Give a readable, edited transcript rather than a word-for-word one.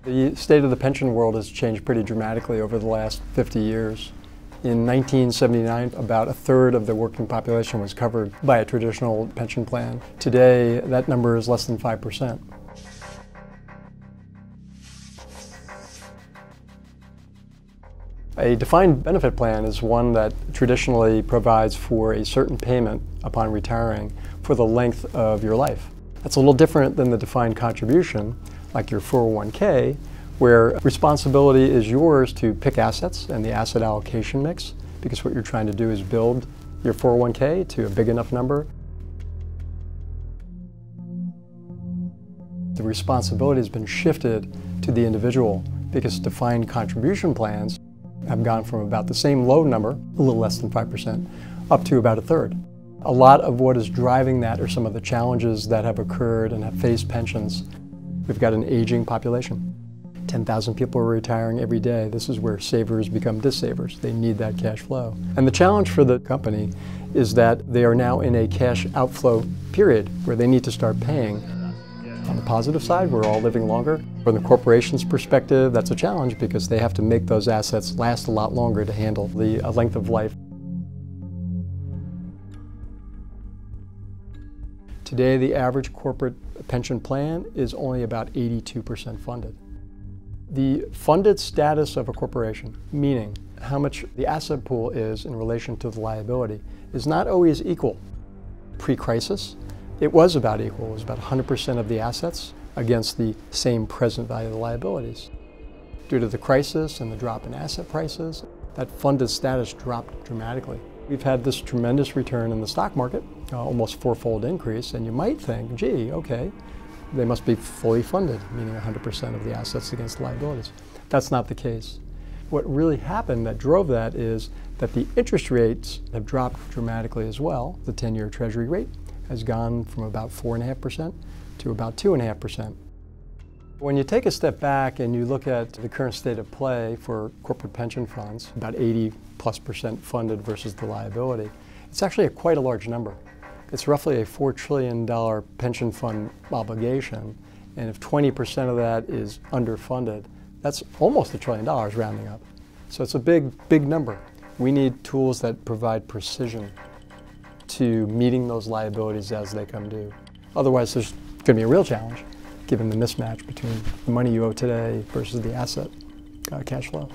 The state of the pension world has changed pretty dramatically over the last 50 years. In 1979, about a third of the working population was covered by a traditional pension plan. Today, that number is less than 5%. A defined benefit plan is one that traditionally provides for a certain payment upon retiring for the length of your life. That's a little different than the defined contribution, like your 401k, where responsibility is yours to pick assets and the asset allocation mix, because what you're trying to do is build your 401k to a big enough number. The responsibility has been shifted to the individual because defined contribution plans have gone from about the same low number, a little less than 5%, up to about a third. A lot of what is driving that are some of the challenges that have occurred and have faced pensions. We've got an aging population. 10,000 people are retiring every day. This is where savers become dissavers. They need that cash flow. And the challenge for the company is that they are now in a cash outflow period where they need to start paying. On the positive side, we're all living longer. From the corporation's perspective, that's a challenge because they have to make those assets last a lot longer to handle the length of life. Today, the average corporate pension plan is only about 82% funded. The funded status of a corporation, meaning how much the asset pool is in relation to the liability, is not always equal. Pre-crisis, it was about equal. It was about 100% of the assets against the same present value of the liabilities. Due to the crisis and the drop in asset prices, that funded status dropped dramatically. We've had this tremendous return in the stock market, almost fourfold increase, and you might think, gee, okay, they must be fully funded, meaning 100% of the assets against liabilities. That's not the case. What really happened that drove that is that the interest rates have dropped dramatically as well. The 10-year Treasury rate has gone from about 4.5% to about 2.5%. When you take a step back and you look at the current state of play for corporate pension funds, about 80+% funded versus the liability, it's actually quite a large number. It's roughly a $4 trillion pension fund obligation, and if 20% of that is underfunded, that's almost $1 trillion rounding up. So it's a big, big number. We need tools that provide precision to meeting those liabilities as they come due. Otherwise, there's going to be a real challenge given the mismatch between the money you owe today versus the asset cash flow.